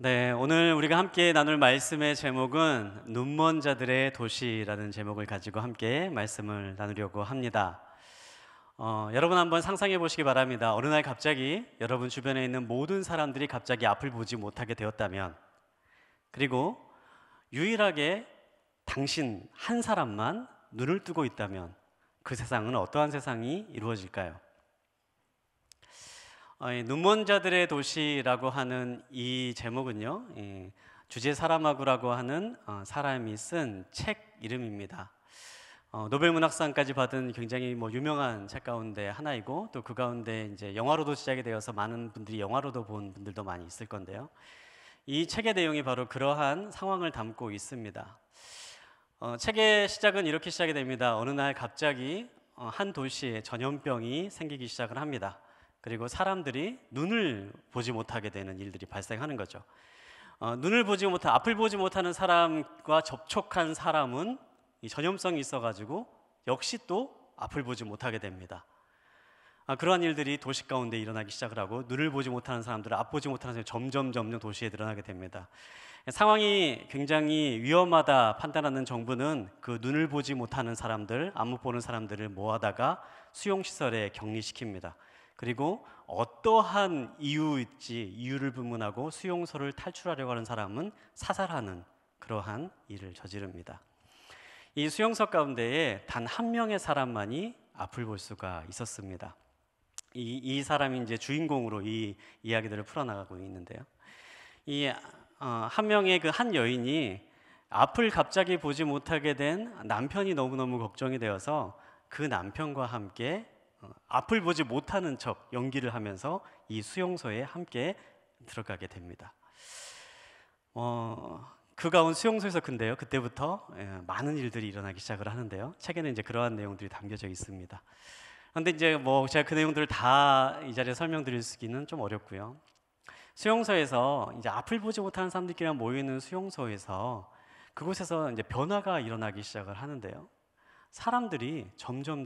네, 오늘 우리가 함께 나눌 말씀의 제목은 눈먼 자들의 도시라는 제목을 가지고 함께 말씀을 나누려고 합니다. 여러분 한번 상상해 보시기 바랍니다. 어느 날 갑자기 여러분 주변에 있는 모든 사람들이 갑자기 앞을 보지 못하게 되었다면, 그리고 유일하게 당신 한 사람만 눈을 뜨고 있다면 그 세상은 어떠한 세상이 이루어질까요? 이 눈먼 자들의 도시라고 하는 이 제목은요, 주제 사라마구라고 하는 사람이 쓴 책 이름입니다. 노벨 문학상까지 받은 굉장히 유명한 책 가운데 하나이고, 또 그 가운데 이제 영화로도 시작이 되어서 많은 분들이 영화로도 본 분들도 많이 있을 건데요. 이 책의 내용이 바로 그러한 상황을 담고 있습니다. 책의 시작은 이렇게 시작이 됩니다. 어느 날 갑자기 한 도시에 전염병이 생기기 시작을 합니다. 그리고 사람들이 눈을 보지 못하게 되는 일들이 발생하는 거죠. 앞을 보지 못하는 사람과 접촉한 사람은 이 전염성이 있어가지고 역시 또 앞을 보지 못하게 됩니다. 그러한 일들이 도시 가운데 일어나기 시작을 하고, 눈을 보지 못하는 사람들은 앞 보지 못하는 사람이 점점 도시에 드러나게 됩니다. 상황이 굉장히 위험하다 판단하는 정부는 그 눈을 보지 못하는 사람들, 안 못 보는 사람들을 모아다가 수용시설에 격리시킵니다. 그리고 어떠한 이유를 불문하고 수용소를 탈출하려고 하는 사람은 사살하는 그러한 일을 저지릅니다. 이 수용소 가운데에 단 한 명의 사람만이 앞을 볼 수가 있었습니다. 이 사람이 이제 주인공으로 이 이야기들을 풀어나가고 있는데요. 한 명의 그 한 여인이 앞을 갑자기 보지 못하게 된 남편이 너무너무 걱정이 되어서 그 남편과 함께 앞을 보지 못하는 척 연기를 하면서 이 수용소에 함께 들어가게 됩니다. 그 가운 수용소에서 근데요, 그때부터 많은 일들이 일어나기 시작을 하는데요. 책에는 이제 그러한 내용들이 담겨져 있습니다. 그런데 이제 제가 그 내용들을 다 이 자리에 설명드리기는 좀 어렵고요. 수용소에서 이제 앞을 보지 못하는 사람들끼리 모여 있는 수용소에서 그곳에서 이제 변화가 일어나기 시작을 하는데요. 사람들이 점점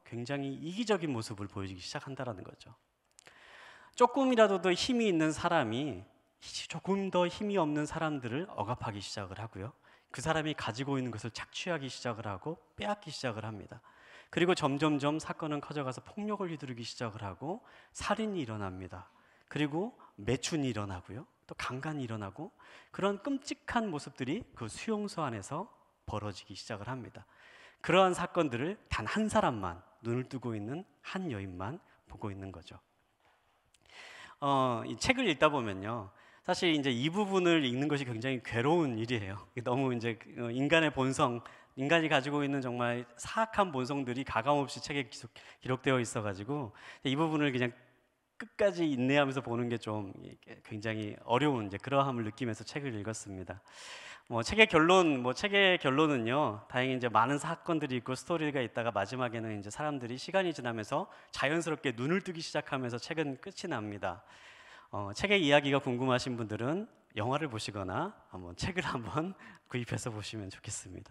굉장히 이기적인 모습을 보이기 시작한다는 거죠. 조금이라도 더 힘이 있는 사람이 조금 더 힘이 없는 사람들을 억압하기 시작을 하고요. 그 사람이 가지고 있는 것을 착취하기 시작을 하고 빼앗기 시작을 합니다. 그리고 점점 사건은 커져가서 폭력을 휘두르기 시작을 하고 살인이 일어납니다. 그리고 매춘이 일어나고요. 또 강간이 일어나고, 그런 끔찍한 모습들이 그 수용소 안에서 벌어지기 시작을 합니다. 그러한 사건들을 단 한 사람만, 눈을 뜨고 있는 한 여인만 보고 있는 거죠. 이 책을 읽다 보면요, 사실 이제 이 부분을 읽는 것이 굉장히 괴로운 일이에요. 너무 이제 인간의 본성, 인간이 가지고 있는 정말 사악한 본성들이 가감없이 책에 기록되어 있어가지고 이 부분을 그냥 끝까지 인내하면서 보는 게 좀 굉장히 어려운 이제 그러함을 느끼면서 책을 읽었습니다. 책의 결론은요, 다행히 이제 많은 사건들이 있고 스토리가 있다가 마지막에는 이제 사람들이 시간이 지나면서 자연스럽게 눈을 뜨기 시작하면서 책은 끝이 납니다. 책의 이야기가 궁금하신 분들은 영화를 보시거나 책을 한번 구입해서 보시면 좋겠습니다.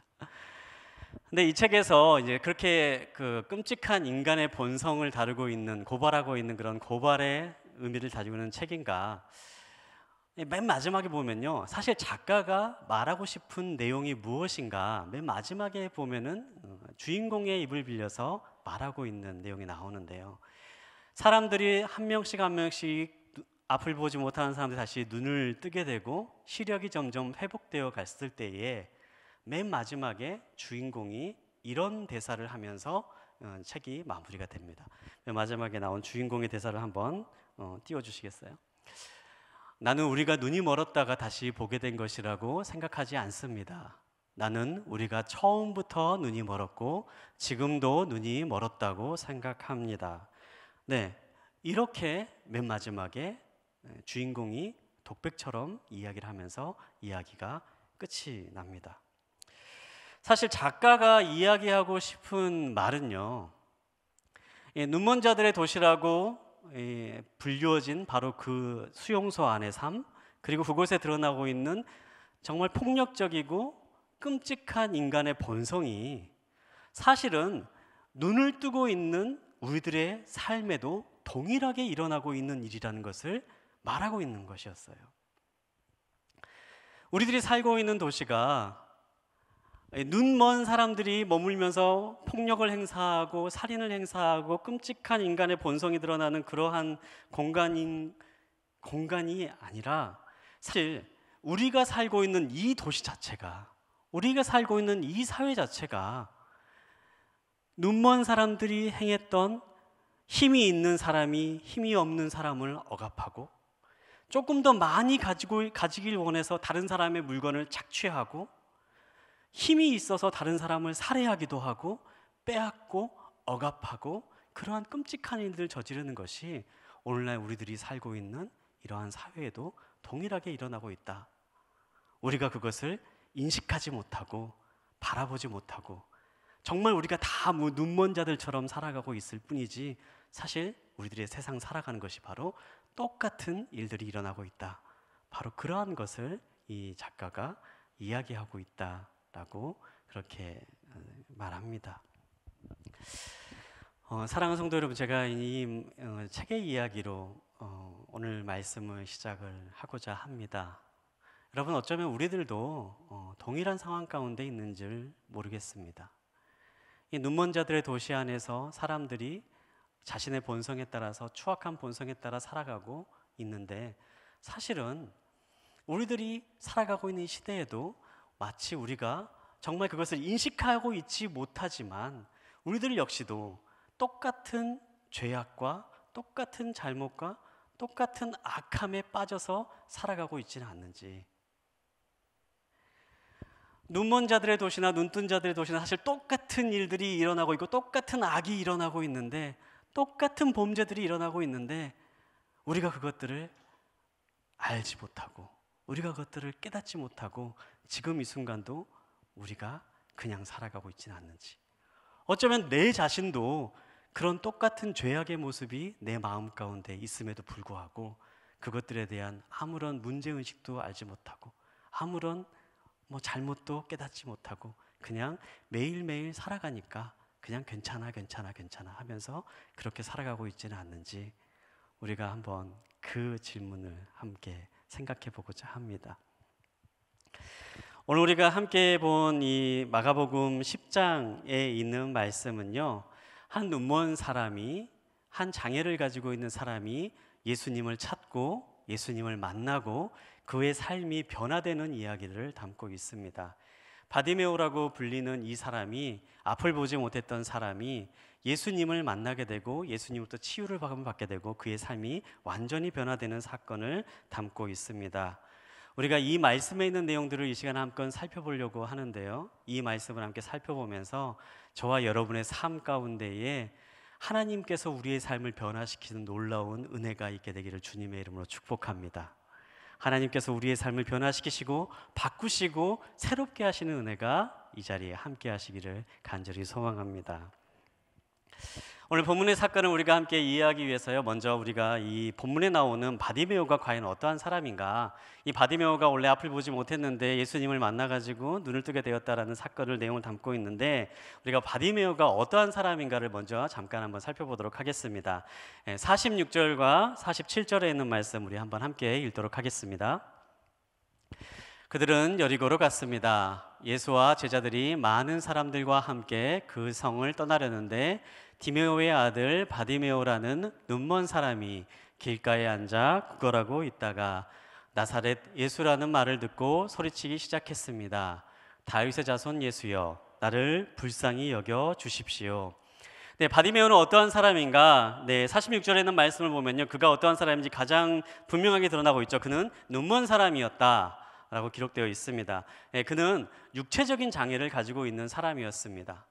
근데 이 책에서 이제 그렇게 그 끔찍한 인간의 본성을 다루고 있는, 고발하고 있는 그런 고발의 의미를 가지고 있는 책인가, 맨 마지막에 보면요, 사실 작가가 말하고 싶은 내용이 무엇인가 맨 마지막에 보면은 주인공의 입을 빌려서 말하고 있는 내용이 나오는데요. 사람들이 한 명씩 앞을 보지 못하는 사람들이 다시 눈을 뜨게 되고 시력이 점점 회복되어 갔을 때에 맨 마지막에 주인공이 이런 대사를 하면서 책이 마무리가 됩니다. 맨 마지막에 나온 주인공의 대사를 한번 띄워주시겠어요? 나는 우리가 눈이 멀었다가 다시 보게 된 것이라고 생각하지 않습니다. 나는 우리가 처음부터 눈이 멀었고 지금도 눈이 멀었다고 생각합니다. 네, 이렇게 맨 마지막에 주인공이 독백처럼 이야기를 하면서 이야기가 끝이 납니다. 사실 작가가 이야기하고 싶은 말은요, 눈먼 자들의 도시라고 불리워진 바로 그 수용소 안의 삶, 그리고 그곳에 드러나고 있는 정말 폭력적이고 끔찍한 인간의 본성이 사실은 눈을 뜨고 있는 우리들의 삶에도 동일하게 일어나고 있는 일이라는 것을 말하고 있는 것이었어요. 우리들이 살고 있는 도시가 눈먼 사람들이 머물면서 폭력을 행사하고 살인을 행사하고 끔찍한 인간의 본성이 드러나는 그러한 공간이 아니라, 사실 우리가 살고 있는 이 도시 자체가, 우리가 살고 있는 이 사회 자체가 눈먼 사람들이 행했던 힘이 있는 사람이 힘이 없는 사람을 억압하고, 조금 더 많이 가지길 원해서 다른 사람의 물건을 착취하고, 힘이 있어서 다른 사람을 살해하기도 하고 빼앗고 억압하고, 그러한 끔찍한 일들을 저지르는 것이 오늘날 우리들이 살고 있는 이러한 사회에도 동일하게 일어나고 있다. 우리가 그것을 인식하지 못하고 바라보지 못하고 정말 우리가 다 눈먼 자들처럼 살아가고 있을 뿐이지, 사실 우리들의 세상 살아가는 것이 바로 똑같은 일들이 일어나고 있다. 바로 그러한 것을 이 작가가 이야기하고 있다라고 그렇게 말합니다. 사랑하는 성도 여러분, 제가 이 책의 이야기로 오늘 말씀을 시작을 하고자 합니다. 여러분, 어쩌면 우리들도 동일한 상황 가운데 있는 줄 모르겠습니다. 이 눈먼 자들의 도시 안에서 사람들이 자신의 본성에 따라서, 추악한 본성에 따라 살아가고 있는데, 사실은 우리들이 살아가고 있는 시대에도 마치 우리가 정말 그것을 인식하고 있지 못하지만 우리들 역시도 똑같은 죄악과 똑같은 잘못과 똑같은 악함에 빠져서 살아가고 있지는 않는지. 눈먼 자들의 도시나 눈뜬 자들의 도시나 사실 똑같은 일들이 일어나고 있고 똑같은 악이 일어나고 있는데, 똑같은 범죄들이 일어나고 있는데 우리가 그것들을 알지 못하고 우리가 그것들을 깨닫지 못하고 지금 이 순간도 우리가 그냥 살아가고 있지는 않는지. 어쩌면 내 자신도 그런 똑같은 죄악의 모습이 내 마음 가운데 있음에도 불구하고 그것들에 대한 아무런 문제의식도 알지 못하고 아무런 잘못도 깨닫지 못하고 그냥 매일매일 살아가니까 그냥 괜찮아 하면서 그렇게 살아가고 있지는 않는지, 우리가 한번 그 질문을 함께 생각해 보고자 합니다. 오늘 우리가 함께 본 이 마가복음 10장에 있는 말씀은요, 한 눈먼 사람이, 한 장애를 가지고 있는 사람이 예수님을 찾고 예수님을 만나고 그의 삶이 변화되는 이야기를 담고 있습니다. 바디메오라고 불리는 이 사람이, 앞을 보지 못했던 사람이 예수님을 만나게 되고 예수님으로부터 치유를 받게 되고 그의 삶이 완전히 변화되는 사건을 담고 있습니다. 우리가 이 말씀에 있는 내용들을 이 시간에 한번 살펴보려고 하는데요, 이 말씀을 함께 살펴보면서 저와 여러분의 삶 가운데에 하나님께서 우리의 삶을 변화시키는 놀라운 은혜가 있게 되기를 주님의 이름으로 축복합니다. 하나님께서 우리의 삶을 변화시키시고 바꾸시고 새롭게 하시는 은혜가 이 자리에 함께 하시기를 간절히 소망합니다. 오늘 본문의 사건을 우리가 함께 이해하기 위해서요, 먼저 우리가 이 본문에 나오는 바디메오가 과연 어떠한 사람인가, 이 바디메오가 원래 앞을 보지 못했는데 예수님을 만나가지고 눈을 뜨게 되었다라는 사건을 내용을 담고 있는데, 우리가 바디메오가 어떠한 사람인가를 먼저 잠깐 한번 살펴보도록 하겠습니다. 46절과 47절에 있는 말씀 우리 한번 함께 읽도록 하겠습니다. 그들은 여리고로 갔습니다. 예수와 제자들이 많은 사람들과 함께 그 성을 떠나려는데 디메오의 아들 바디메오라는 눈먼 사람이 길가에 앉아 구걸하고 있다가 나사렛 예수라는 말을 듣고 소리치기 시작했습니다. 다윗의 자손 예수여, 나를 불쌍히 여겨 주십시오. 네, 바디메오는 어떠한 사람인가? 네, 46절에는 말씀을 보면요, 그가 어떠한 사람인지 가장 분명하게 드러나고 있죠. 그는 눈먼 사람이었다 라고 기록되어 있습니다. 그는 육체적인 장애를 가지고 있는 사람이었습니다.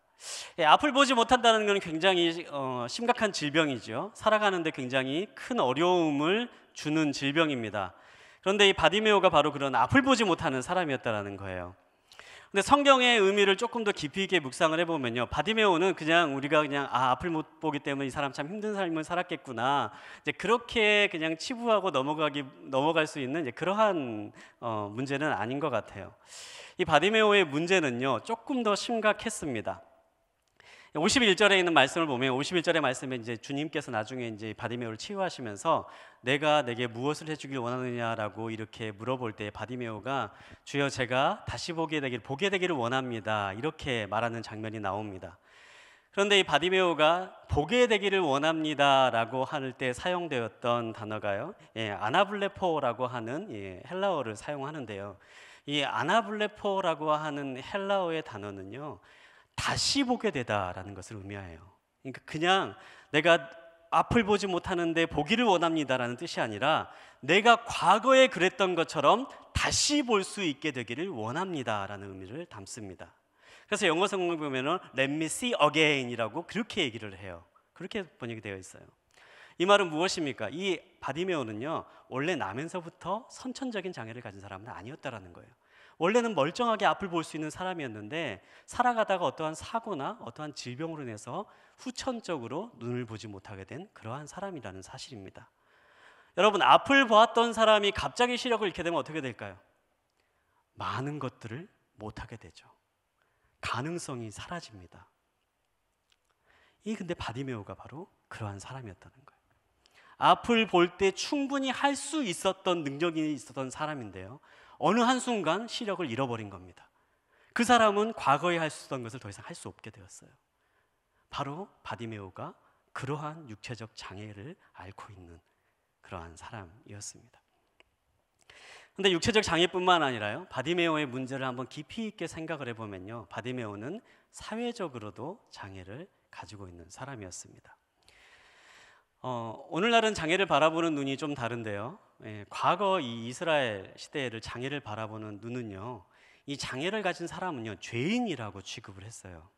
앞을 보지 못한다는 것은 굉장히 심각한 질병이죠. 살아가는데 굉장히 큰 어려움을 주는 질병입니다. 그런데 이 바디메오가 바로 그런 앞을 보지 못하는 사람이었다는 거예요. 근데 성경의 의미를 조금 더 깊이 있게 묵상을 해보면요, 바디메오는 그냥 우리가 그냥 앞을 못 보기 때문에 이 사람 참 힘든 삶을 살았겠구나, 이제 그렇게 그냥 치부하고 넘어갈 수 있는 이제 그러한 문제는 아닌 것 같아요. 이 바디메오의 문제는요 조금 더 심각했습니다. 51절에 있는 말씀을 보면 51절의 말씀에 이제 주님께서 나중에 이제 바디메오를 치유하시면서 내가 내게 무엇을 해주길 원하느냐라고 이렇게 물어볼 때 바디메오가 주여 제가 다시 보게 되기를 원합니다. 이렇게 말하는 장면이 나옵니다. 그런데 이 바디메오가 보게 되기를 원합니다라고 할 때 사용되었던 단어가요, 아나블레포라고 하는 헬라어를 사용하는데요. 이 아나블레포라고 하는 헬라어의 단어는요, 다시 보게 되다라는 것을 의미해요. 그러니까 그냥 내가 앞을 보지 못하는데 보기를 원합니다라는 뜻이 아니라 내가 과거에 그랬던 것처럼 다시 볼 수 있게 되기를 원합니다라는 의미를 담습니다. 그래서 영어 성경 보면은 Let me see again이라고 그렇게 얘기를 해요. 그렇게 번역이 되어 있어요. 이 말은 무엇입니까? 이 바디메오는요, 원래 나면서부터 선천적인 장애를 가진 사람은 아니었다라는 거예요. 원래는 멀쩡하게 앞을 볼 수 있는 사람이었는데 살아가다가 어떠한 사고나 어떠한 질병으로 인해서 후천적으로 눈을 보지 못하게 된 그러한 사람이라는 사실입니다. 여러분, 앞을 보았던 사람이 갑자기 시력을 잃게 되면 어떻게 될까요? 많은 것들을 못하게 되죠. 가능성이 사라집니다. 근데 바디메오가 바로 그러한 사람이었다는 거예요. 앞을 볼 때 충분히 할 수 있었던 능력이 있었던 사람인데요, 어느 한순간 시력을 잃어버린 겁니다. 그 사람은 과거에 할 수 있었던 것을 더 이상 할 수 없게 되었어요. 바로 바디메오가 그러한 육체적 장애를 앓고 있는 그러한 사람이었습니다. 그런데 육체적 장애뿐만 아니라요, 바디메오의 문제를 한번 깊이 있게 생각을 해보면요, 바디메오는 사회적으로도 장애를 가지고 있는 사람이었습니다. 오늘날은 장애를 바라보는 눈이 좀 다른데요, 과거 이 이스라엘 시대를 장애를 바라보는 눈은요, 이 장애를 가진 사람은요 죄인이라고 취급을 했어요.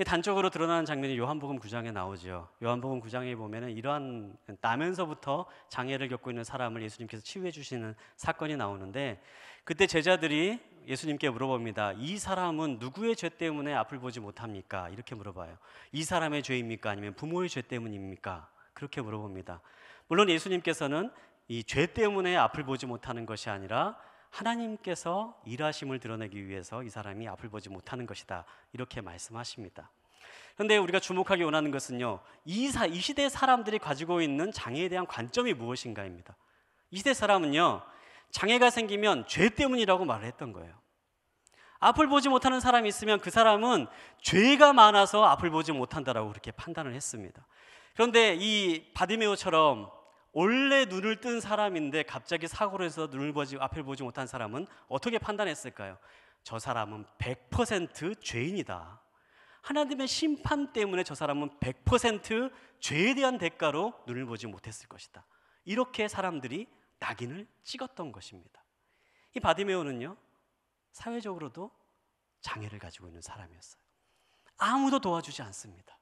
단적으로 드러나는 장면이 요한복음 9장에 나오죠. 요한복음 9장에 보면은 이러한 나면서부터 장애를 겪고 있는 사람을 예수님께서 치유해 주시는 사건이 나오는데, 그때 제자들이 예수님께 물어봅니다. 이 사람은 누구의 죄 때문에 앞을 보지 못합니까? 이렇게 물어봐요. 이 사람의 죄입니까? 아니면 부모의 죄 때문입니까? 그렇게 물어봅니다. 물론 예수님께서는 이 죄 때문에 앞을 보지 못하는 것이 아니라 하나님께서 일하심을 드러내기 위해서 이 사람이 앞을 보지 못하는 것이다, 이렇게 말씀하십니다. 그런데 우리가 주목하기 원하는 것은요, 이 시대 사람들이 가지고 있는 장애에 대한 관점이 무엇인가입니다. 이 시대 사람은요, 장애가 생기면 죄 때문이라고 말을 했던 거예요. 앞을 보지 못하는 사람이 있으면 그 사람은 죄가 많아서 앞을 보지 못한다라고 그렇게 판단을 했습니다. 그런데 이 바디메오처럼 원래 눈을 뜬 사람인데 갑자기 사고로 해서 앞을 보지 못한 사람은 어떻게 판단했을까요? 저 사람은 100% 죄인이다. 하나님의 심판 때문에 저 사람은 100% 죄에 대한 대가로 눈을 보지 못했을 것이다. 이렇게 사람들이 낙인을 찍었던 것입니다. 이 바디메오는요, 사회적으로도 장애를 가지고 있는 사람이었어요. 아무도 도와주지 않습니다.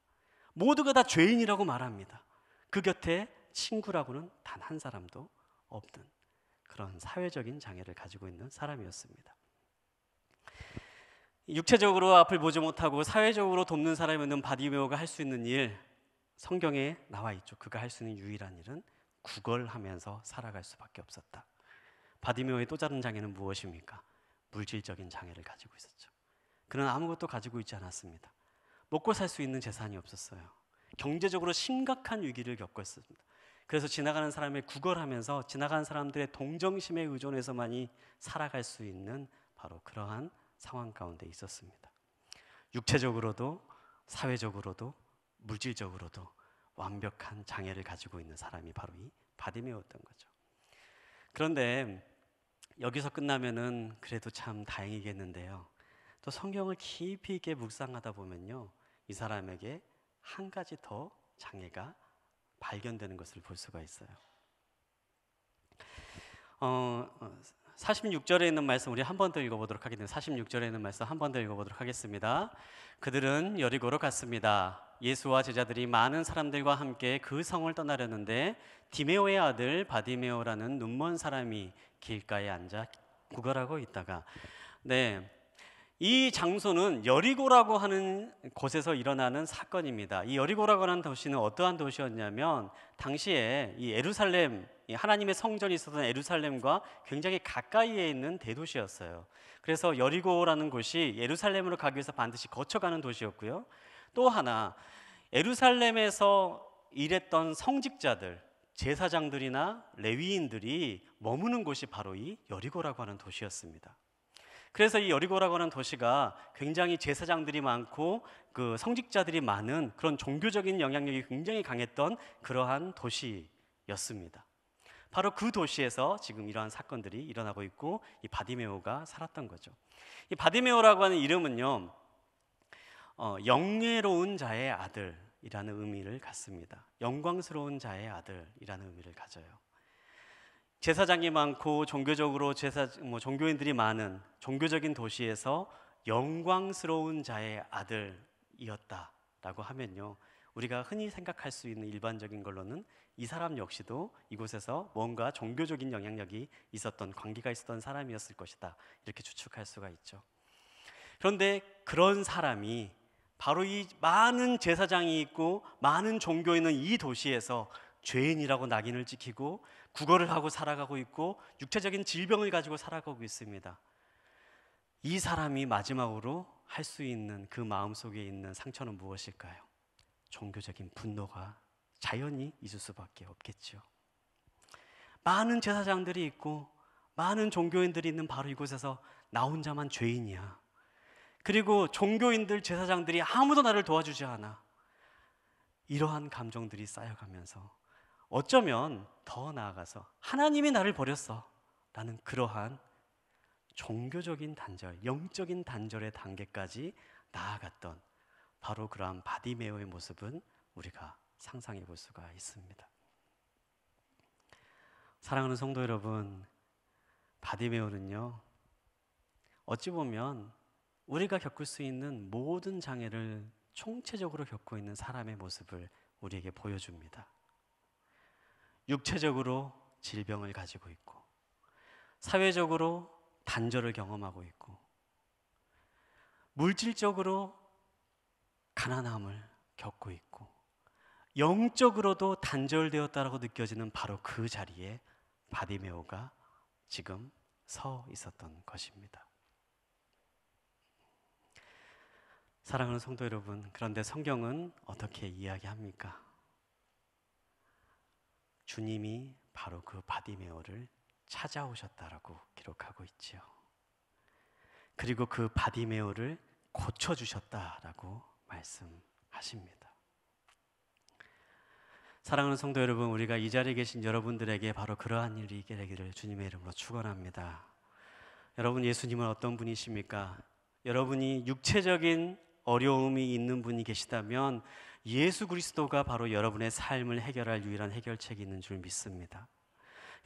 모두가 다 죄인이라고 말합니다. 그 곁에 친구라고는 단 한 사람도 없는 그런 사회적인 장애를 가지고 있는 사람이었습니다. 육체적으로 앞을 보지 못하고 사회적으로 돕는 사람이었는 바디메오가 할 수 있는 일, 성경에 나와 있죠. 그가 할 수 있는 유일한 일은 구걸하면서 살아갈 수밖에 없었다. 바디메오의 또 다른 장애는 무엇입니까? 물질적인 장애를 가지고 있었죠. 그는 아무것도 가지고 있지 않았습니다. 먹고 살 수 있는 재산이 없었어요. 경제적으로 심각한 위기를 겪었습니다. 그래서 지나가는 사람을 구걸하면서 지나가는 사람들의 동정심에 의존해서만이 살아갈 수 있는 바로 그러한 상황 가운데 있었습니다. 육체적으로도 사회적으로도 물질적으로도 완벽한 장애를 가지고 있는 사람이 바로 이 바디메오였던 거죠. 그런데 여기서 끝나면은 그래도 참 다행이겠는데요, 또 성경을 깊이 있게 묵상하다 보면요, 이 사람에게 한 가지 더 장애가 발견되는 것을 볼 수가 있어요. 46절에 있는 말씀 우리 한 번 더 읽어보도록 하겠습니다. 46절에 있는 말씀 한 번 더 읽어보도록 하겠습니다. 그들은 여리고로 갔습니다. 예수와 제자들이 많은 사람들과 함께 그 성을 떠나려는데 디메오의 아들 바디메오라는 눈먼 사람이 길가에 앉아 구걸하고 있다가, 이 장소는 여리고라고 하는 곳에서 일어나는 사건입니다. 이 여리고라고 하는 도시는 어떠한 도시였냐면 당시에 이 예루살렘, 하나님의 성전이 있었던 예루살렘과 굉장히 가까이에 있는 대도시였어요. 그래서 여리고라는 곳이 예루살렘으로 가기 위해서 반드시 거쳐가는 도시였고요, 또 하나, 예루살렘에서 일했던 성직자들, 제사장들이나 레위인들이 머무는 곳이 바로 이 여리고라고 하는 도시였습니다. 그래서 이 여리고라고 하는 도시가 굉장히 제사장들이 많고 그 성직자들이 많은 그런 종교적인 영향력이 굉장히 강했던 그러한 도시였습니다. 바로 그 도시에서 지금 이러한 사건들이 일어나고 있고 이 바디메오가 살았던 거죠. 이 바디메오라고 하는 이름은요, 영예로운 자의 아들이라는 의미를 갖습니다. 영광스러운 자의 아들이라는 의미를 가져요. 제사장이 많고 종교적으로 종교인들이 많은 종교적인 도시에서 영광스러운 자의 아들이었다라고 하면요, 우리가 흔히 생각할 수 있는 일반적인 걸로는 이 사람 역시도 이곳에서 뭔가 종교적인 영향력이 있었던, 관계가 있었던 사람이었을 것이다, 이렇게 추측할 수가 있죠. 그런데 그런 사람이 바로 이 많은 제사장이 있고 많은 종교인은 이 도시에서 죄인이라고 낙인을 찍히고 구걸을 하고 살아가고 있고 육체적인 질병을 가지고 살아가고 있습니다. 이 사람이 마지막으로 할 수 있는 그 마음속에 있는 상처는 무엇일까요? 종교적인 분노가 자연히 있을 수밖에 없겠죠. 많은 제사장들이 있고 많은 종교인들이 있는 바로 이곳에서 나 혼자만 죄인이야. 그리고 종교인들, 제사장들이 아무도 나를 도와주지 않아. 이러한 감정들이 쌓여가면서 어쩌면 더 나아가서 하나님이 나를 버렸어 라는 그러한 종교적인 단절, 영적인 단절의 단계까지 나아갔던 바로 그러한 바디메오의 모습은 우리가 상상해 볼 수가 있습니다. 사랑하는 성도 여러분, 바디메오는요, 어찌 보면 우리가 겪을 수 있는 모든 장애를 총체적으로 겪고 있는 사람의 모습을 우리에게 보여줍니다. 육체적으로 질병을 가지고 있고, 사회적으로 단절을 경험하고 있고, 물질적으로 가난함을 겪고 있고, 영적으로도 단절되었다라고 느껴지는 바로 그 자리에 바디메오가 지금 서 있었던 것입니다. 사랑하는 성도 여러분, 그런데 성경은 어떻게 이야기합니까? 주님이 바로 그 바디메오를 찾아오셨다라고 기록하고 있지요. 그리고 그 바디메오를 고쳐주셨다라고 말씀하십니다. 사랑하는 성도 여러분, 우리가 이 자리에 계신 여러분들에게 바로 그러한 일이 있게 되기를 주님의 이름으로 축원합니다. 여러분, 예수님은 어떤 분이십니까? 여러분이 육체적인 어려움이 있는 분이 계시다면 예수 그리스도가 바로 여러분의 삶을 해결할 유일한 해결책이 있는 줄 믿습니다.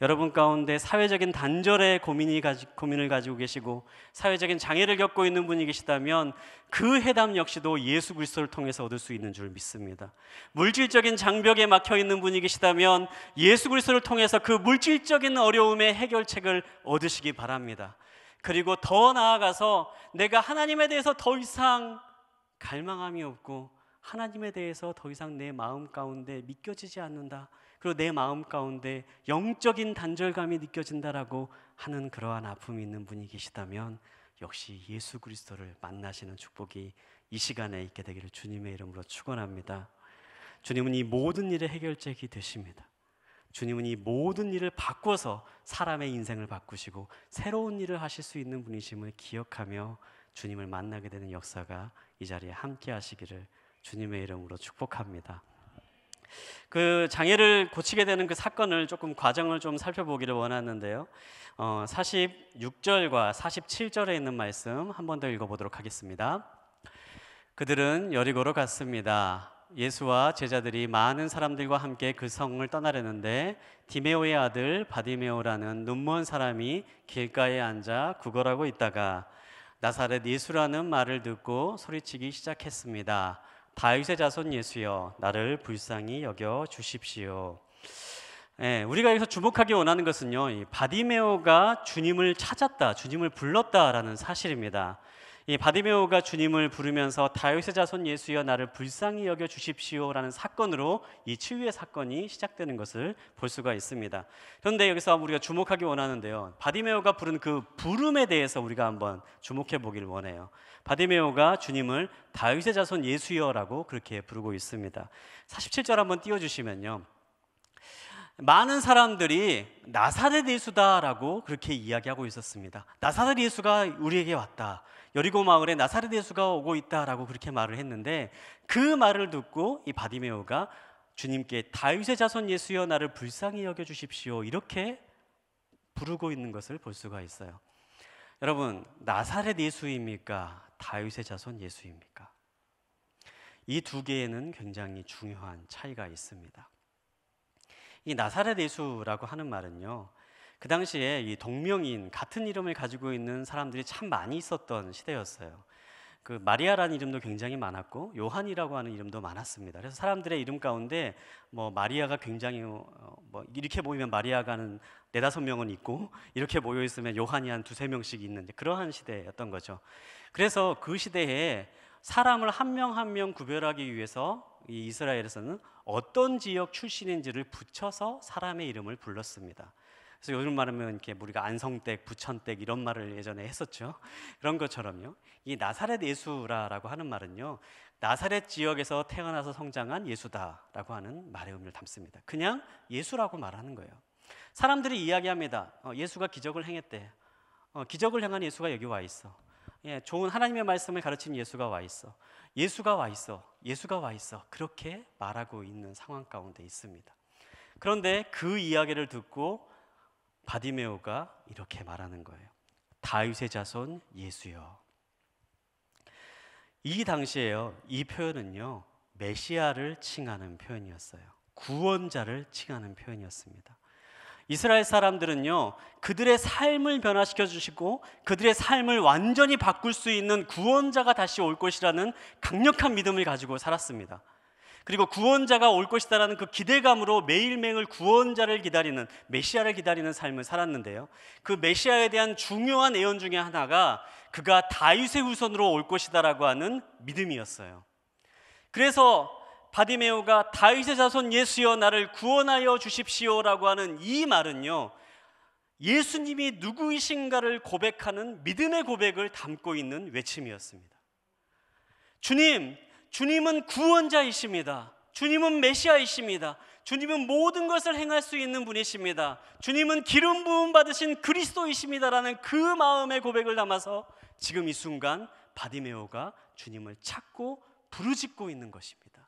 여러분 가운데 사회적인 단절의 고민을 가지고 계시고 사회적인 장애를 겪고 있는 분이 계시다면 그 해답 역시도 예수 그리스도를 통해서 얻을 수 있는 줄 믿습니다. 물질적인 장벽에 막혀 있는 분이 계시다면 예수 그리스도를 통해서 그 물질적인 어려움의 해결책을 얻으시기 바랍니다. 그리고 더 나아가서 내가 하나님에 대해서 더 이상 갈망함이 없고 하나님에 대해서 더 이상 내 마음 가운데 믿겨지지 않는다, 그리고 내 마음 가운데 영적인 단절감이 느껴진다라고 하는 그러한 아픔이 있는 분이 계시다면 역시 예수 그리스도를 만나시는 축복이 이 시간에 있게 되기를 주님의 이름으로 축원합니다. 주님은 이 모든 일의 해결책이 되십니다. 주님은 이 모든 일을 바꿔서 사람의 인생을 바꾸시고 새로운 일을 하실 수 있는 분이심을 기억하며 주님을 만나게 되는 역사가 이 자리에 함께 하시기를 주님의 이름으로 축복합니다. 그 장애를 고치게 되는 그 사건을 조금 과정을 좀 살펴보기를 원하는데요. 46절과 47절에 있는 말씀 한 번 더 읽어보도록 하겠습니다. 그들은 여리고로 갔습니다. 예수와 제자들이 많은 사람들과 함께 그 성을 떠나려는데 디메오의 아들 바디메오라는 눈먼 사람이 길가에 앉아 구걸하고 있다가 나사렛 예수라는 말을 듣고 소리치기 시작했습니다. 다윗의 자손 예수여, 나를 불쌍히 여겨 주십시오. 우리가 여기서 주목하기 원하는 것은요, 이 바디메오가 주님을 찾았다, 주님을 불렀다라는 사실입니다. 이 바디메오가 주님을 부르면서 다윗의 자손 예수여 나를 불쌍히 여겨 주십시오라는 사건으로 이 치유의 사건이 시작되는 것을 볼 수가 있습니다. 그런데 여기서 우리가 주목하기 원하는데요, 바디메오가 부른 그 부름에 대해서 우리가 한번 주목해 보길 원해요. 바디메오가 주님을 다윗의 자손 예수여라고 그렇게 부르고 있습니다. 47절 한번 띄워주시면요, 많은 사람들이 나사렛 예수다라고 그렇게 이야기하고 있었습니다. 나사렛 예수가 우리에게 왔다, 여리고 마을에 나사렛 예수가 오고 있다라고 그렇게 말을 했는데, 그 말을 듣고 이 바디메오가 주님께 다윗의 자손 예수여 나를 불쌍히 여겨 주십시오 이렇게 부르고 있는 것을 볼 수가 있어요. 여러분, 나사렛 예수입니까? 다윗의 자손 예수입니까? 이 두 개에는 굉장히 중요한 차이가 있습니다. 이 나사렛 예수라고 하는 말은요, 그 당시에 이 동명인 같은 이름을 가지고 있는 사람들이 참 많이 있었던 시대였어요. 그 마리아라는 이름도 굉장히 많았고 요한이라고 하는 이름도 많았습니다. 그래서 사람들의 이름 가운데 뭐 마리아가 굉장히 뭐 이렇게 모이면 마리아가 한 4-5명은 있고, 이렇게 모여 있으면 요한이 한 2-3명씩 있는 그러한 시대였던 거죠. 그래서 그 시대에 사람을 한 명 한 명 구별하기 위해서 이 이스라엘에서는 어떤 지역 출신인지를 붙여서 사람의 이름을 불렀습니다. 그래서 요즘 말하면 이렇게 우리가 안성댁, 부천댁 이런 말을 예전에 했었죠. 그런 것처럼요, 이 나사렛 예수라고 하는 말은요, 나사렛 지역에서 태어나서 성장한 예수다라고 하는 말의 의미를 담습니다. 그냥 예수라고 말하는 거예요. 사람들이 이야기합니다. 예수가 기적을 행했대. 기적을 행한 예수가 여기 와 있어. 예, 좋은 하나님의 말씀을 가르친 예수가 와 있어. 예수가 와 있어. 예수가 와 있어. 그렇게 말하고 있는 상황 가운데 있습니다. 그런데 그 이야기를 듣고 바디메오가 이렇게 말하는 거예요. 다윗의 자손 예수여. 이 당시에요, 이 표현은요, 메시아를 칭하는 표현이었어요. 구원자를 칭하는 표현이었습니다. 이스라엘 사람들은요, 그들의 삶을 변화시켜 주시고 그들의 삶을 완전히 바꿀 수 있는 구원자가 다시 올 것이라는 강력한 믿음을 가지고 살았습니다. 그리고 구원자가 올 것이다라는 그 기대감으로 매일매일 구원자를 기다리는, 메시아를 기다리는 삶을 살았는데요, 그 메시아에 대한 중요한 예언 중에 하나가 그가 다윗의 후손으로 올 것이다라고 하는 믿음이었어요. 그래서 바디메오가 다윗의 자손 예수여 나를 구원하여 주십시오라고 하는 이 말은요, 예수님이 누구이신가를 고백하는 믿음의 고백을 담고 있는 외침이었습니다. 주님은 구원자이십니다. 주님은 메시아이십니다. 주님은 모든 것을 행할 수 있는 분이십니다. 주님은 기름 부음 받으신 그리스도이십니다라는 그 마음의 고백을 담아서 지금 이 순간 바디메오가 주님을 찾고 부르짖고 있는 것입니다.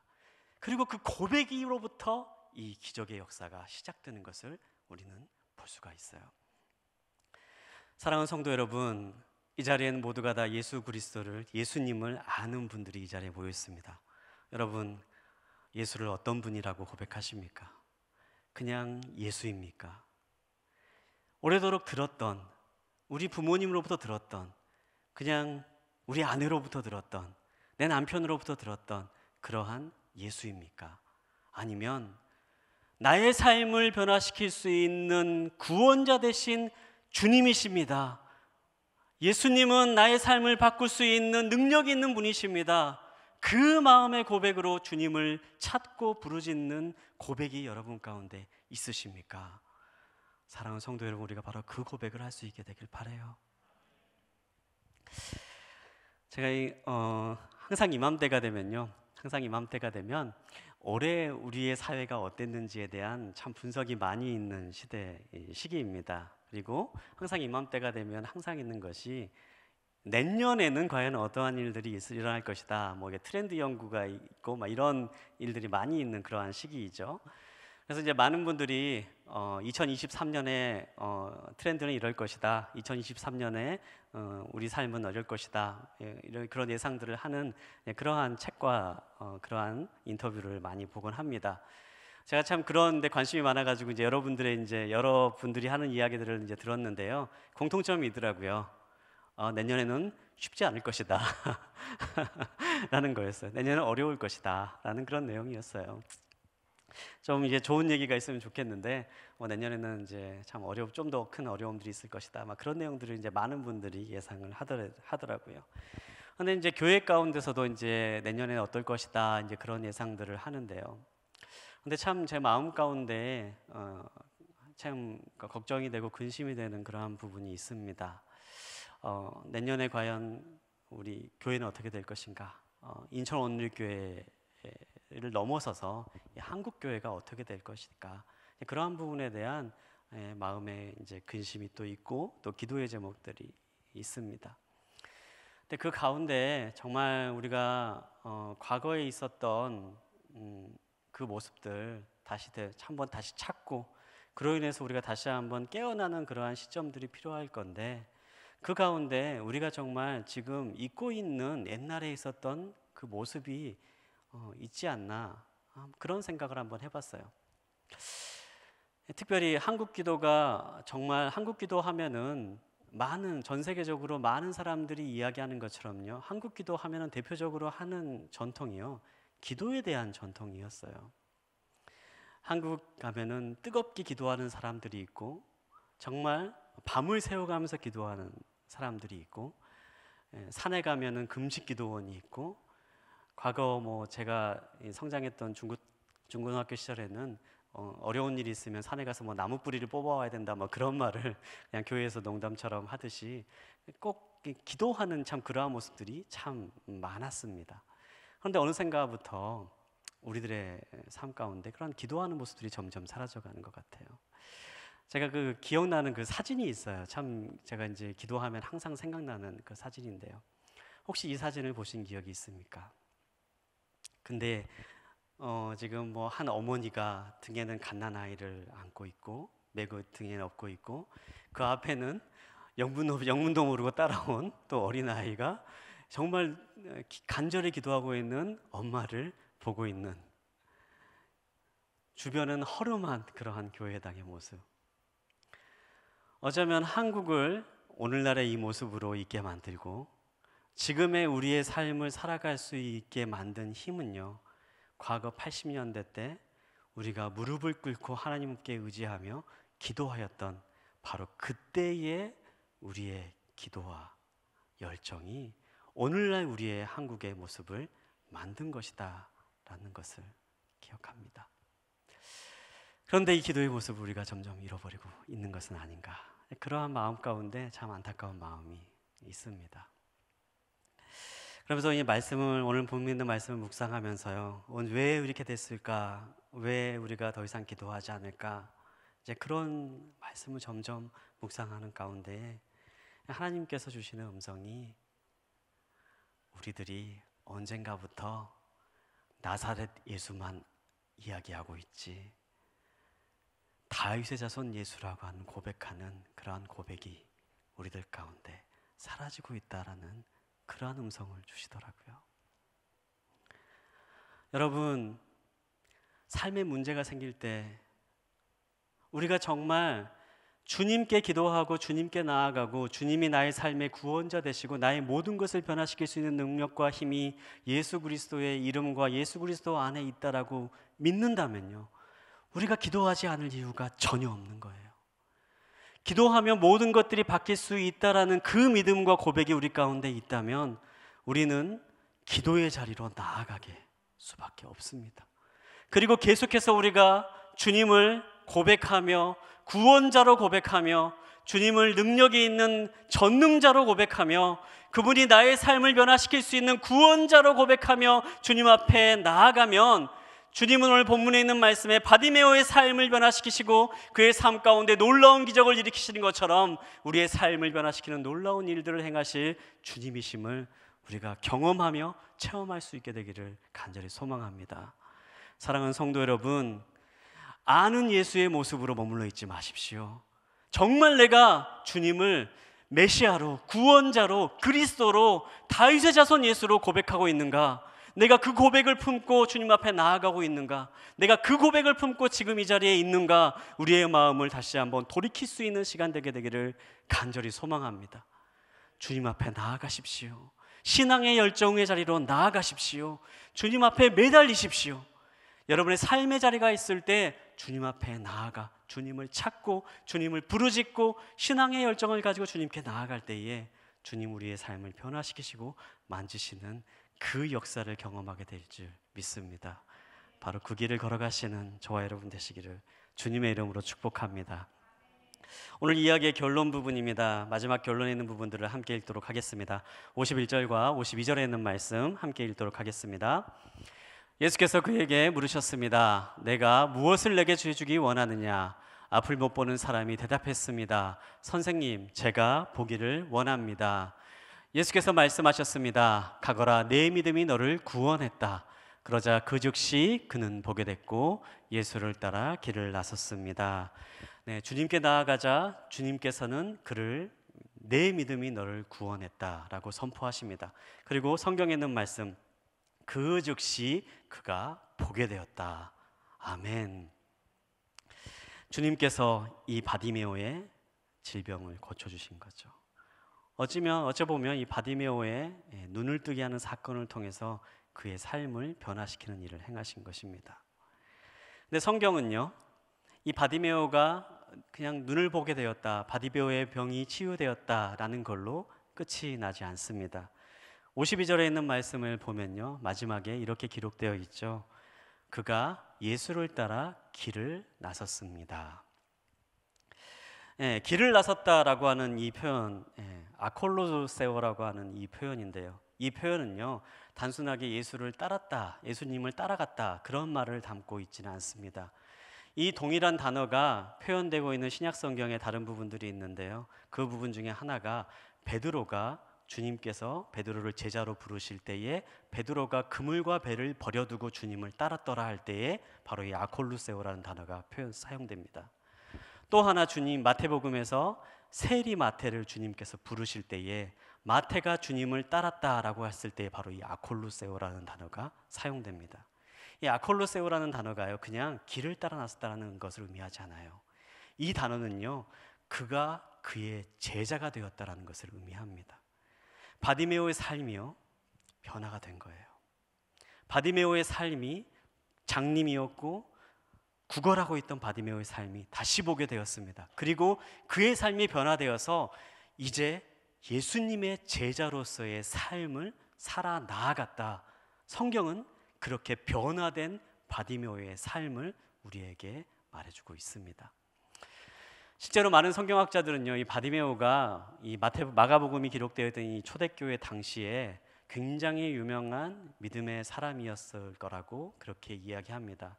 그리고 그 고백으로부터 이 기적의 역사가 시작되는 것을 우리는 볼 수가 있어요. 사랑하는 성도 여러분, 이 자리에는 모두가 다 예수 그리스도를, 예수님을 아는 분들이 이 자리에 모여 있습니다. 여러분, 예수를 어떤 분이라고 고백하십니까? 그냥 예수입니까? 오래도록 들었던, 우리 부모님으로부터 들었던, 그냥 우리 아내로부터 들었던, 내 남편으로부터 들었던 그러한 예수입니까? 아니면 나의 삶을 변화시킬 수 있는 구원자 되신 주님이십니다. 예수님은 나의 삶을 바꿀 수 있는 능력이 있는 분이십니다. 그 마음의 고백으로 주님을 찾고 부르짖는 고백이 여러분 가운데 있으십니까? 사랑하는 성도 여러분, 우리가 바로 그 고백을 할 수 있게 되길 바라요. 제가 항상 이맘때가 되면 올해 우리의 사회가 어땠는지에 대한 참 분석이 많이 있는 시기입니다. 그리고 항상 이맘때가 되면 항상 있는 것이 내년에는 과연 어떠한 일들이 일어날 것이다, 뭐 트렌드 연구가 있고 막 이런 일들이 많이 있는 그러한 시기이죠. 그래서 이제 많은 분들이 2023년에 트렌드는 이럴 것이다, 2023년에 우리 삶은 어쩔 것이다, 이런 그런 예상들을 하는 그러한 책과 그러한 인터뷰를 많이 보곤 합니다. 제가 참 그런데 관심이 많아가지고 이제 여러분들이 하는 이야기들을 이제 들었는데요, 공통점이 있더라고요. 내년에는 쉽지 않을 것이다 라는 거였어요. 내년은 어려울 것이다 라는 그런 내용이었어요. 좀 이게 좋은 얘기가 있으면 좋겠는데 내년에는 이제 참 좀 더 큰 어려움들이 있을 것이다. 막 그런 내용들을 이제 많은 분들이 예상을 하더라고요. 근데 이제 교회 가운데서도 이제 내년에 어떨 것이다 이제 그런 예상들을 하는데요. 근데 참 제 마음 가운데 참 걱정이 되고 근심이 되는 그러한 부분이 있습니다. 내년에 과연 우리 교회는 어떻게 될 것인가? 인천 온누리교회를 넘어서서 한국 교회가 어떻게 될 것인가? 그러한 부분에 대한 마음의 이제 근심이 또 있고 또 기도의 제목들이 있습니다. 근데 그 가운데 정말 우리가 과거에 있었던 그 모습들 한번 다시 찾고 그로 인해서 우리가 다시 한번 깨어나는 그러한 시점들이 필요할 건데 그 가운데 우리가 정말 지금 잊고 있는 옛날에 있었던 그 모습이 있지 않나 그런 생각을 한번 해봤어요. 특별히 한국 기도가 정말 한국 기도 하면은 전 세계적으로 많은 사람들이 이야기하는 것처럼요. 한국 기도 하면은 대표적으로 하는 전통이요. 기도에 대한 전통이었어요. 한국 가면은 뜨겁게 기도하는 사람들이 있고 정말 밤을 새워가면서 기도하는 사람들이 있고 산에 가면은 금식 기도원이 있고 과거 제가 성장했던 중고등학교 시절에는 어려운 일이 있으면 산에 가서 나무 뿌리를 뽑아와야 된다 그런 말을 그냥 교회에서 농담처럼 하듯이 꼭 기도하는 참 그러한 모습들이 참 많았습니다. 그런데 어느샌가부터 우리들의 삶 가운데 그런 기도하는 모습들이 점점 사라져가는 것 같아요. 제가 기억나는 그 사진이 있어요. 참 제가 이제 기도하면 항상 생각나는 그 사진인데요. 혹시 이 사진을 보신 기억이 있습니까? 근데 지금 한 어머니가 등에는 갓난아이를 안고 있고 메고 등에 업고 있고 그 앞에는 영문도 모르고 따라온 또 어린아이가 정말 간절히 기도하고 있는 엄마를 보고 있는 주변은 허름한 그러한 교회당의 모습. 어쩌면 한국을 오늘날의 이 모습으로 있게 만들고 지금의 우리의 삶을 살아갈 수 있게 만든 힘은요, 과거 80년대 때 우리가 무릎을 꿇고 하나님께 의지하며 기도하였던 바로 그때의 우리의 기도와 열정이 오늘날 우리의 한국의 모습을 만든 것이다 라는 것을 기억합니다. 그런데 이 기도의 모습을 우리가 점점 잃어버리고 있는 것은 아닌가, 그러한 마음 가운데 참 안타까운 마음이 있습니다. 그러면서 이 말씀을, 오늘 본문 있는 말씀을 묵상하면서요, 왜 이렇게 됐을까? 왜 우리가 더 이상 기도하지 않을까? 이제 그런 말씀을 점점 묵상하는 가운데 하나님께서 주시는 음성이 우리들이 언젠가부터 나사렛 예수만 이야기하고 있지, 다윗의 자손 예수라고 하는 고백하는 그러한 고백이 우리들 가운데 사라지고 있다라는 그러한 음성을 주시더라고요. 여러분, 삶에 문제가 생길 때 우리가 정말 주님께 기도하고 주님께 나아가고 주님이 나의 삶의 구원자 되시고 나의 모든 것을 변화시킬 수 있는 능력과 힘이 예수 그리스도의 이름과 예수 그리스도 안에 있다라고 믿는다면요, 우리가 기도하지 않을 이유가 전혀 없는 거예요. 기도하면 모든 것들이 바뀔 수 있다라는 그 믿음과 고백이 우리 가운데 있다면 우리는 기도의 자리로 나아가게 수밖에 없습니다. 그리고 계속해서 우리가 주님을 고백하며 구원자로 고백하며 주님을 능력이 있는 전능자로 고백하며 그분이 나의 삶을 변화시킬 수 있는 구원자로 고백하며 주님 앞에 나아가면 주님은 오늘 본문에 있는 말씀에 바디메오의 삶을 변화시키시고 그의 삶 가운데 놀라운 기적을 일으키시는 것처럼 우리의 삶을 변화시키는 놀라운 일들을 행하실 주님이심을 우리가 경험하며 체험할 수 있게 되기를 간절히 소망합니다. 사랑하는 성도 여러분, 아는 예수의 모습으로 머물러 있지 마십시오. 정말 내가 주님을 메시아로, 구원자로, 그리스도로, 다윗의 자손 예수로 고백하고 있는가? 내가 그 고백을 품고 주님 앞에 나아가고 있는가? 내가 그 고백을 품고 지금 이 자리에 있는가? 우리의 마음을 다시 한번 돌이킬 수 있는 시간 되기를 간절히 소망합니다. 주님 앞에 나아가십시오. 신앙의 열정의 자리로 나아가십시오. 주님 앞에 매달리십시오. 여러분의 삶의 자리가 있을 때 주님 앞에 나아가 주님을 찾고 주님을 부르짖고 신앙의 열정을 가지고 주님께 나아갈 때에 주님 우리의 삶을 변화시키시고 만지시는 그 역사를 경험하게 될 줄 믿습니다. 바로 그 길을 걸어가시는 저와 여러분 되시기를 주님의 이름으로 축복합니다. 오늘 이야기의 결론 부분입니다. 마지막 결론에 있는 부분들을 함께 읽도록 하겠습니다. 51절과 52절에 있는 말씀 함께 읽도록 하겠습니다. 예수께서 그에게 물으셨습니다. 내가 무엇을 내게 주기 원하느냐? 앞을 못 보는 사람이 대답했습니다. 선생님, 제가 보기를 원합니다. 예수께서 말씀하셨습니다. 가거라, 내 믿음이 너를 구원했다. 그러자 그 즉시 그는 보게 됐고 예수를 따라 길을 나섰습니다. 네, 주님께 나아가자 주님께서는 그를 내 믿음이 너를 구원했다라고 선포하십니다. 그리고 성경에 있는 말씀, 그 즉시 그가 보게 되었다. 아멘. 주님께서 이 바디메오의 질병을 고쳐주신 거죠. 어쩌보면 이 바디메오의 눈을 뜨게 하는 사건을 통해서 그의 삶을 변화시키는 일을 행하신 것입니다. 근데 성경은요, 이 바디메오가 그냥 눈을 보게 되었다, 바디메오의 병이 치유되었다라는 걸로 끝이 나지 않습니다. 52절에 있는 말씀을 보면요, 마지막에 이렇게 기록되어 있죠. 그가 예수를 따라 길을 나섰습니다. 길을 나섰다라고 하는 이 표현, 아콜로세오라고 하는 이 표현인데요, 이 표현은요 단순하게 예수를 따랐다, 예수님을 따라갔다 그런 말을 담고 있지는 않습니다. 이 동일한 단어가 표현되고 있는 신약 성경의 다른 부분들이 있는데요, 그 부분 중에 하나가 베드로가 주님께서 베드로를 제자로 부르실 때에 베드로가 그물과 배를 버려두고 주님을 따랐더라 할 때에 바로 이 아콜루세오라는 단어가 사용됩니다. 또 하나 주님 마태복음에서 세리 마태를 주님께서 부르실 때에 마태가 주님을 따랐다라고 했을 때 바로 이 아콜루세오라는 단어가 사용됩니다. 이 아콜루세오라는 단어가요 그냥 길을 따라 나섰다는 것을 의미하지 않아요. 이 단어는요 그가 그의 제자가 되었다라는 것을 의미합니다. 바디메오의 삶이요 변화가 된 거예요. 바디메오의 삶이 장님이었고 구걸하고 있던 바디메오의 삶이 다시 보게 되었습니다. 그리고 그의 삶이 변화되어서 이제 예수님의 제자로서의 삶을 살아 나아갔다. 성경은 그렇게 변화된 바디메오의 삶을 우리에게 말해주고 있습니다. 실제로 많은 성경학자들은요, 이 바디메오가 이 마가복음이 기록되어 있던 이 초대교회 당시에 굉장히 유명한 믿음의 사람이었을 거라고 그렇게 이야기합니다.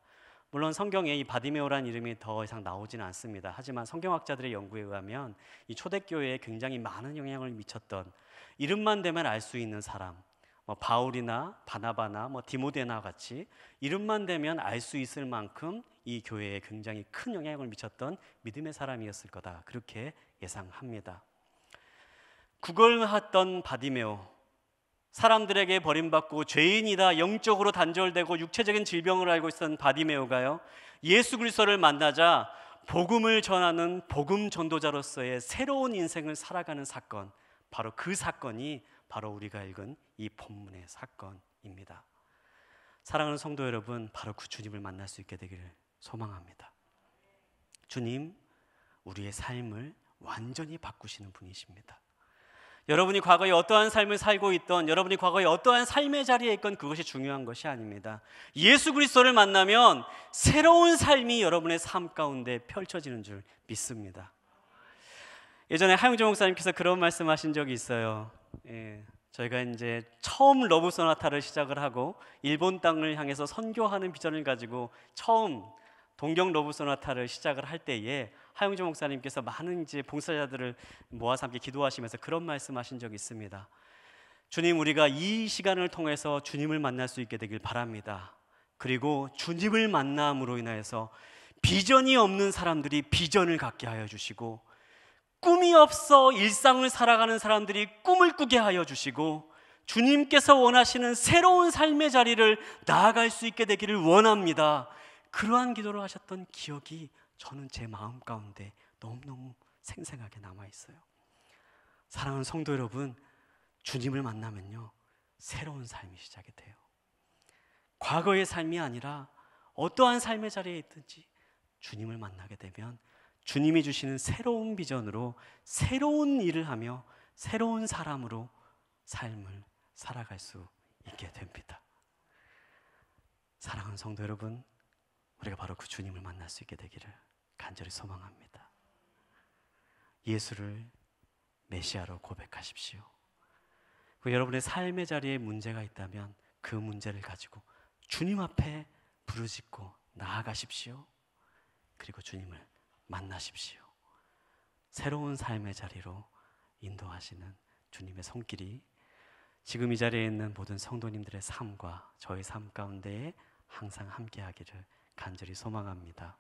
물론 성경에 이 바디메오라는 이름이 더 이상 나오지는 않습니다. 하지만 성경학자들의 연구에 의하면 이 초대교회에 굉장히 많은 영향을 미쳤던, 이름만 대면 알 수 있는 사람, 바울이나 바나바나 디모데나 같이 이름만 대면 알 수 있을 만큼 이 교회에 굉장히 큰 영향을 미쳤던 믿음의 사람이었을 거다, 그렇게 예상합니다. 구걸했던 바디메오, 사람들에게 버림받고 죄인이다, 영적으로 단절되고 육체적인 질병을 앓고 있었던 바디메오가요 예수 그리스도를 만나자 복음을 전하는 복음 전도자로서의 새로운 인생을 살아가는 사건, 바로 그 사건이 바로 우리가 읽은 이 본문의 사건입니다. 사랑하는 성도 여러분, 바로 그 주님을 만날 수 있게 되기를 소망합니다. 주님, 우리의 삶을 완전히 바꾸시는 분이십니다. 여러분이 과거에 어떠한 삶을 살고 있던, 여러분이 과거에 어떠한 삶의 자리에 있건 그것이 중요한 것이 아닙니다. 예수 그리스도를 만나면 새로운 삶이 여러분의 삶 가운데 펼쳐지는 줄 믿습니다. 예전에 하용조 목사님께서 그런 말씀하신 적이 있어요. 저희가 이제 처음 러브 소나타를 시작을 하고 일본 땅을 향해서 선교하는 비전을 가지고 처음 동경 러브 소나타를 시작을 할 때에 하용조 목사님께서 많은 이제 봉사자들을 모아서 함께 기도하시면서 그런 말씀하신 적이 있습니다. 주님, 우리가 이 시간을 통해서 주님을 만날 수 있게 되길 바랍니다. 그리고 주님을 만남으로 인하여서 비전이 없는 사람들이 비전을 갖게 하여 주시고, 꿈이 없어 일상을 살아가는 사람들이 꿈을 꾸게 하여 주시고, 주님께서 원하시는 새로운 삶의 자리를 나아갈 수 있게 되기를 원합니다. 그러한 기도를 하셨던 기억이 저는 제 마음 가운데 너무너무 생생하게 남아있어요. 사랑하는 성도 여러분, 주님을 만나면요 새로운 삶이 시작이 돼요. 과거의 삶이 아니라 어떠한 삶의 자리에 있든지 주님을 만나게 되면 주님이 주시는 새로운 비전으로 새로운 일을 하며 새로운 사람으로 삶을 살아갈 수 있게 됩니다. 사랑하는 성도 여러분, 우리가 바로 그 주님을 만날 수 있게 되기를 간절히 소망합니다. 예수를 메시아로 고백하십시오. 여러분의 삶의 자리에 문제가 있다면 그 문제를 가지고 주님 앞에 부르짖고 나아가십시오. 그리고 주님을 만나십시오. 새로운 삶의 자리로 인도하시는 주님의 손길이 지금 이 자리에 있는 모든 성도님들의 삶과 저의 삶 가운데에 항상 함께하기를 간절히 소망합니다.